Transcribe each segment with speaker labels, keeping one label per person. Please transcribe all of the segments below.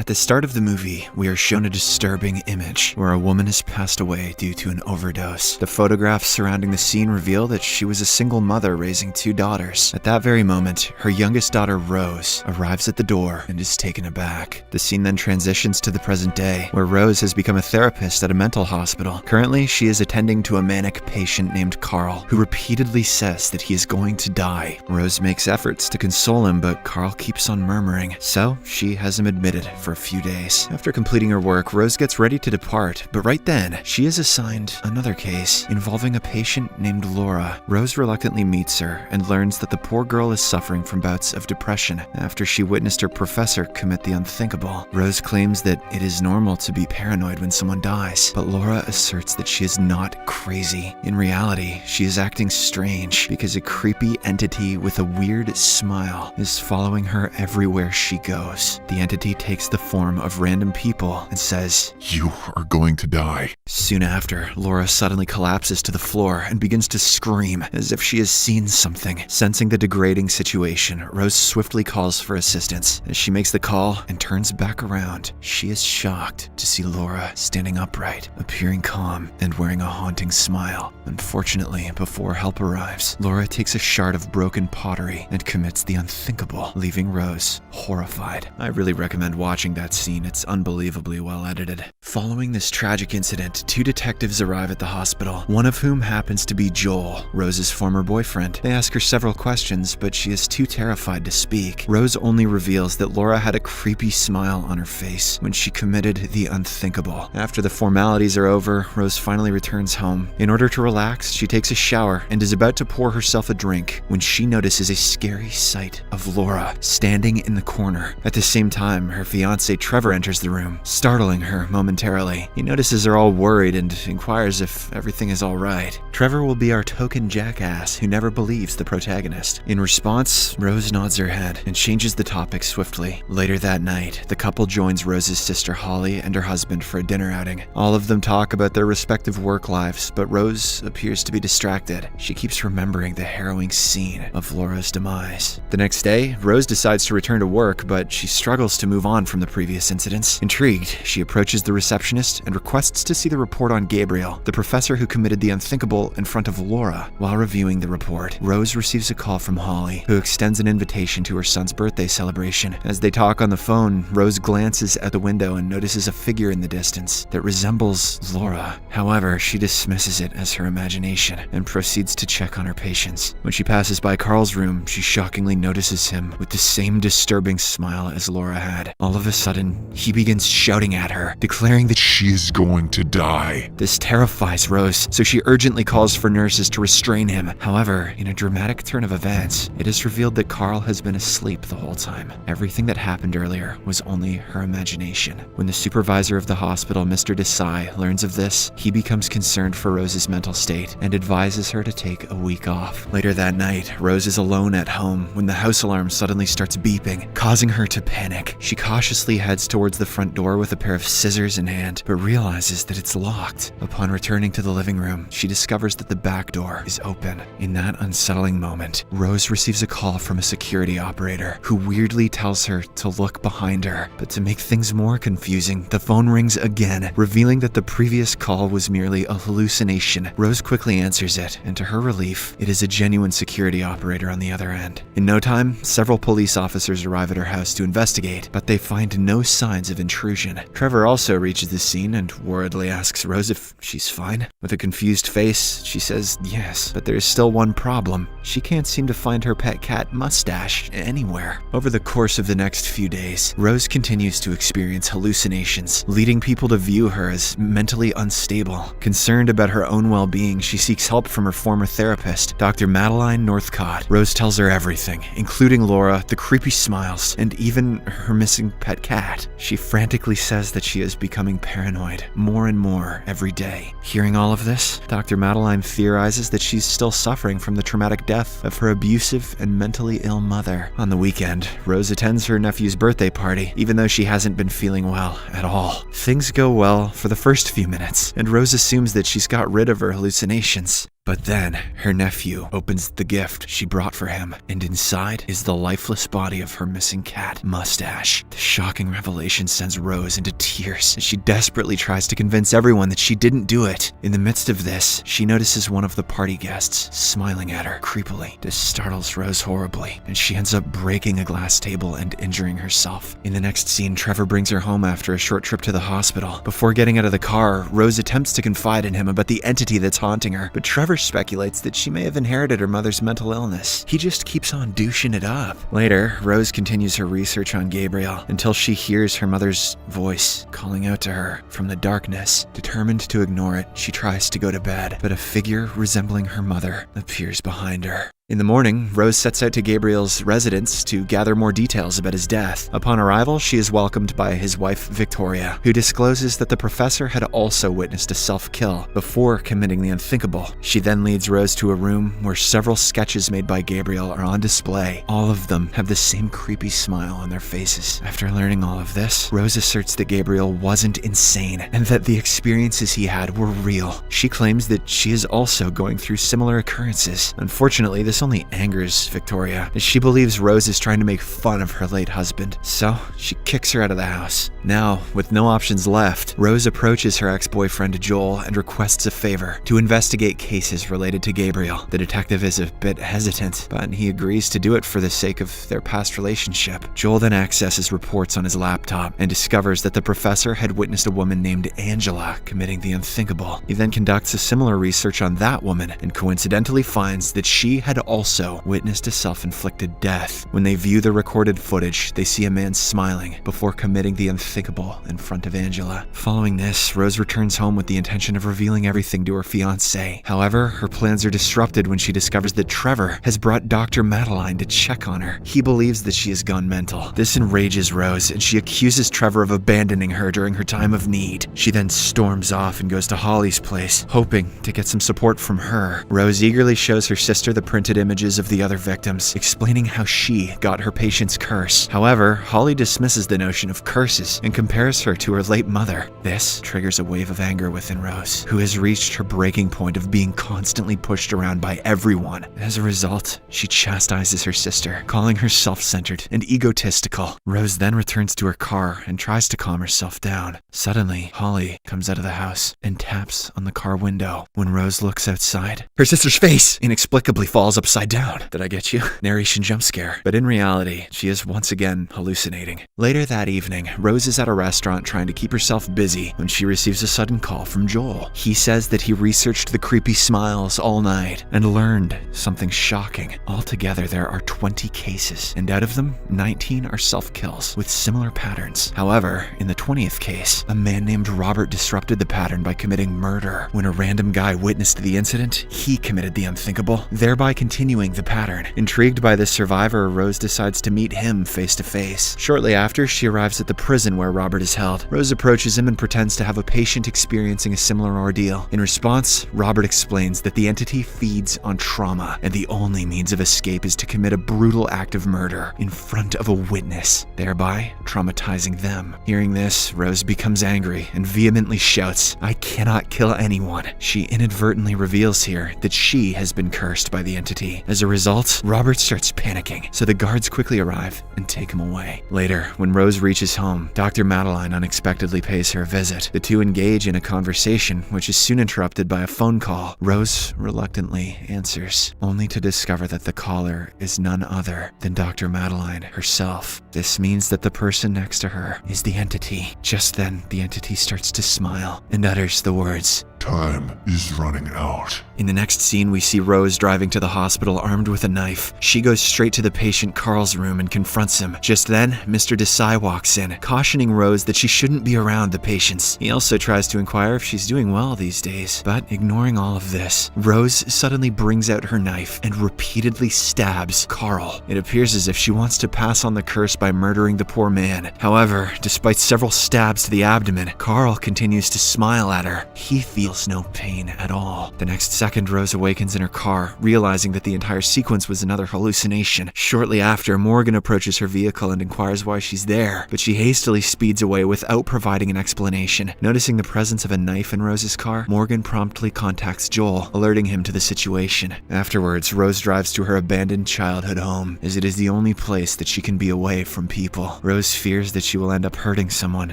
Speaker 1: At the start of the movie, we are shown a disturbing image where a woman has passed away due to an overdose. The photographs surrounding the scene reveal that she was a single mother raising 2 daughters. At that very moment, her youngest daughter, Rose, arrives at the door and is taken aback. The scene then transitions to the present day, where Rose has become a therapist at a mental hospital. Currently, she is attending to a manic patient named Carl, who repeatedly says that he is going to die. Rose makes efforts to console him, but Carl keeps on murmuring, so she has him admitted for a few days. After completing her work, Rose gets ready to depart, but right then, she is assigned another case involving a patient named Laura. Rose reluctantly meets her and learns that the poor girl is suffering from bouts of depression after she witnessed her professor commit the unthinkable. Rose claims that it is normal to be paranoid when someone dies, but Laura asserts that she is not crazy. In reality, she is acting strange because a creepy entity with a weird smile is following her everywhere she goes. The entity takes the form of random people and says,
Speaker 2: "You are going to die."
Speaker 1: Soon after, Laura suddenly collapses to the floor and begins to scream as if she has seen something. Sensing the degrading situation, Rose swiftly calls for assistance. As she makes the call and turns back around, she is shocked to see Laura standing upright, appearing calm, and wearing a haunting smile. Unfortunately, before help arrives, Laura takes a shard of broken pottery and commits the unthinkable, leaving Rose horrified. I really recommend watching that scene. It's unbelievably well edited. Following this tragic incident, 2 detectives arrive at the hospital, one of whom happens to be Joel, Rose's former boyfriend. They ask her several questions, but she is too terrified to speak. Rose only reveals that Laura had a creepy smile on her face when she committed the unthinkable. After the formalities are over, Rose finally returns home. In order to relax, she takes a shower and is about to pour herself a drink when she notices a scary sight of Laura standing in the corner. At the same time, her fiancé Trevor enters the room, startling her momentarily. He notices her all worried and inquires if everything is all right. Trevor will be our token jackass who never believes the protagonist. In response, Rose nods her head and changes the topic swiftly. Later that night, the couple joins Rose's sister Holly and her husband for a dinner outing. All of them talk about their respective work lives, but Rose appears to be distracted. She keeps remembering the harrowing scene of Laura's demise. The next day, Rose decides to return to work, but she struggles to move on from the previous incidents. Intrigued, she approaches the receptionist and requests to see the report on Gabriel, the professor who committed the unthinkable in front of Laura. While reviewing the report, Rose receives a call from Holly, who extends an invitation to her son's birthday celebration. As they talk on the phone, Rose glances out the window and notices a figure in the distance that resembles Laura. However, she dismisses it as her imagination and proceeds to check on her patients. When she passes by Carl's room, she shockingly notices him with the same disturbing smile as Laura had. All of a sudden, he begins shouting at her, declaring that
Speaker 2: She is going to die.
Speaker 1: this terrifies Rose, so she urgently calls for nurses to restrain him. However, in a dramatic turn of events, it is revealed that Carl has been asleep the whole time. Everything that happened earlier was only her imagination. When the supervisor of the hospital, Mr. Desai, learns of this, he becomes concerned for Rose's mental state and advises her to take a week off. Later that night, Rose is alone at home when the house alarm suddenly starts beeping, causing her to panic. She cautiously heads towards the front door with a pair of scissors in hand, but realizes that it's locked. Upon returning to the living room, she discovers that the back door is open. In that unsettling moment, Rose receives a call from a security operator who weirdly tells her to look behind her. But to make things more confusing, the phone rings again, revealing that the previous call was merely a hallucination. Rose quickly answers it, and to her relief, it is a genuine security operator on the other end. In no time, several police officers arrive at her house to investigate, but they find no signs of intrusion. Trevor also reaches the scene and worriedly asks Rose if she's fine. With a confused face, she says yes, but there's still one problem. She can't seem to find her pet cat Mustache anywhere. Over the course of the next few days, Rose continues to experience hallucinations, leading people to view her as mentally unstable. Concerned about her own well-being, she seeks help from her former therapist, Dr. Madeline Northcott. Rose tells her everything, including Laura, the creepy smiles, and even her missing pet cat. She frantically says that she is becoming paranoid more and more every day. Hearing all of this, Dr. Madeline theorizes that she's still suffering from the traumatic death of her abusive and mentally ill mother. On the weekend, Rose attends her nephew's birthday party, even though she hasn't been feeling well at all. Things go well for the first few minutes, and Rose assumes that she's got rid of her hallucinations. But then, her nephew opens the gift she brought for him, and inside is the lifeless body of her missing cat, Mustache. The shocking revelation sends Rose into tears as she desperately tries to convince everyone that she didn't do it. In the midst of this, she notices one of the party guests smiling at her creepily. This startles Rose horribly, and she ends up breaking a glass table and injuring herself. In the next scene, Trevor brings her home after a short trip to the hospital. Before getting out of the car, Rose attempts to confide in him about the entity that's haunting her, but Trevor speculates that she may have inherited her mother's mental illness. He just keeps on douching it up. Later, Rose continues her research on Gabriel until she hears her mother's voice calling out to her from the darkness. Determined to ignore it, she tries to go to bed, but a figure resembling her mother appears behind her. In the morning, Rose sets out to Gabriel's residence to gather more details about his death. Upon arrival, she is welcomed by his wife, Victoria, who discloses that the professor had also witnessed a self-kill before committing the unthinkable. She then leads Rose to a room where several sketches made by Gabriel are on display. All of them have the same creepy smile on their faces. After learning all of this, Rose asserts that Gabriel wasn't insane and that the experiences he had were real. She claims that she is also going through similar occurrences. Unfortunately, this only angers Victoria, as she believes Rose is trying to make fun of her late husband, so she kicks her out of the house. Now, with no options left, Rose approaches her ex-boyfriend Joel and requests a favor to investigate cases related to Gabriel. The detective is a bit hesitant, but he agrees to do it for the sake of their past relationship. Joel then accesses reports on his laptop and discovers that the professor had witnessed a woman named Angela committing the unthinkable. He then conducts a similar research on that woman and coincidentally finds that she had also witnessed a self-inflicted death. When they view the recorded footage, they see a man smiling before committing the unthinkable in front of Angela. Following this, Rose returns home with the intention of revealing everything to her fiancé. However, her plans are disrupted when she discovers that Trevor has brought Dr. Madeline to check on her. He believes that she has gone mental. This enrages Rose, and she accuses Trevor of abandoning her during her time of need. She then storms off and goes to Holly's place, hoping to get some support from her. Rose eagerly shows her sister the printed images of the other victims, explaining how she got her patient's curse. However, Holly dismisses the notion of curses and compares her to her late mother. This triggers a wave of anger within Rose, who has reached her breaking point of being constantly pushed around by everyone. As a result, she chastises her sister, calling her self-centered and egotistical. Rose then returns to her car and tries to calm herself down. Suddenly, Holly comes out of the house and taps on the car window. When Rose looks outside, her sister's face inexplicably falls upside down. Did I get you? Narration jump scare. But in reality, she is once again hallucinating. Later that evening, Rose is at a restaurant trying to keep herself busy when she receives a sudden call from Joel. He says that he researched the creepy smiles all night and learned something shocking. Altogether, there are 20 cases, and out of them, 19 are self-kills with similar patterns. However, in the 20th case, a man named Robert disrupted the pattern by committing murder. When a random guy witnessed the incident, he committed the unthinkable, thereby continuing the pattern. Intrigued by this survivor, Rose decides to meet him face to face. Shortly after, she arrives at the prison where Robert is held. Rose approaches him and pretends to have a patient experiencing a similar ordeal. In response, Robert explains that the entity feeds on trauma, and the only means of escape is to commit a brutal act of murder in front of a witness, thereby traumatizing them. Hearing this, Rose becomes angry and vehemently shouts, "I cannot kill anyone." She inadvertently reveals here that she has been cursed by the entity. As a result, Robert starts panicking, so the guards quickly arrive and take him away. Later, when Rose reaches home, Dr. Madeline unexpectedly pays her a visit. The two engage in a conversation, which is soon interrupted by a phone call. Rose reluctantly answers, only to discover that the caller is none other than Dr. Madeline herself. This means that the person next to her is the entity. Just then, the entity starts to smile and utters the words,
Speaker 2: Time is running out.
Speaker 1: In the next scene, we see Rose driving to the hospital armed with a knife. She goes straight to the patient Carl's room and confronts him. Just then, Mr. Desai walks in, cautioning Rose that she shouldn't be around the patients. He also tries to inquire if she's doing well these days. But ignoring all of this, Rose suddenly brings out her knife and repeatedly stabs Carl. It appears as if she wants to pass on the curse by murdering the poor man. However, despite several stabs to the abdomen, Carl continues to smile at her. He feels feels no pain at all. The next second, Rose awakens in her car, realizing that the entire sequence was another hallucination. Shortly after, Morgan approaches her vehicle and inquires why she's there, but she hastily speeds away without providing an explanation. Noticing the presence of a knife in Rose's car, Morgan promptly contacts Joel, alerting him to the situation. Afterwards, Rose drives to her abandoned childhood home, as it is the only place that she can be away from people. Rose fears that she will end up hurting someone,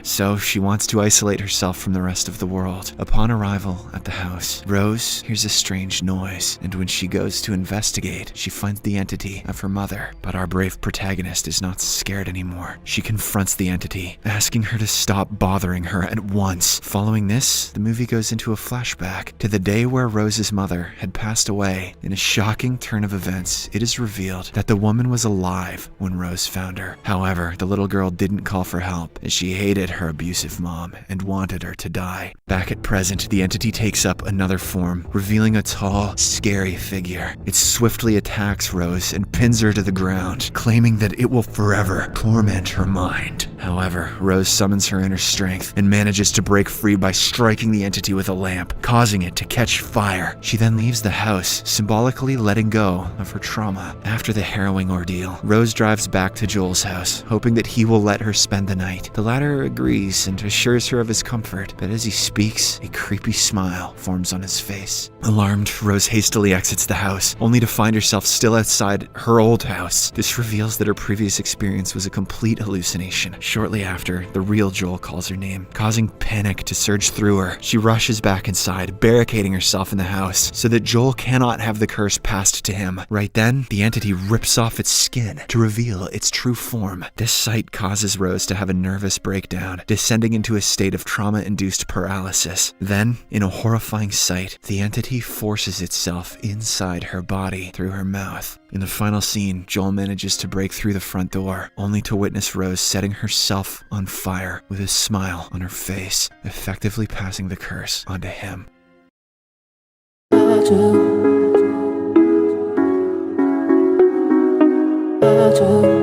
Speaker 1: so she wants to isolate herself from the rest of the world. Upon arrival at the house, Rose hears a strange noise, and when she goes to investigate, she finds the entity of her mother. But our brave protagonist is not scared anymore. She confronts the entity, asking her to stop bothering her at once. Following this, the movie goes into a flashback to the day where Rose's mother had passed away. In a shocking turn of events, it is revealed that the woman was alive when Rose found her. However, the little girl didn't call for help, as she hated her abusive mom and wanted her to die. Back at present, the entity takes up another form, revealing a tall, scary figure. It swiftly attacks Rose and pins her to the ground, claiming that it will forever torment her mind. However, Rose summons her inner strength and manages to break free by striking the entity with a lamp, causing it to catch fire. She then leaves the house, symbolically letting go of her trauma. After the harrowing ordeal, Rose drives back to Joel's house, hoping that he will let her spend the night. The latter agrees and assures her of his comfort, but as he speaks, a creepy smile forms on his face. Alarmed, Rose hastily exits the house, only to find herself still outside her old house. This reveals that her previous experience was a complete hallucination. Shortly after, the real Joel calls her name, causing panic to surge through her. She rushes back inside, barricading herself in the house so that Joel cannot have the curse passed to him. Right then, the entity rips off its skin to reveal its true form. This sight causes Rose to have a nervous breakdown, descending into a state of trauma-induced paralysis. Then, in a horrifying sight, the entity forces itself inside her body through her mouth. In the final scene, Joel manages to break through the front door, only to witness Rose setting herself on fire with a smile on her face, effectively passing the curse onto him.
Speaker 3: I do.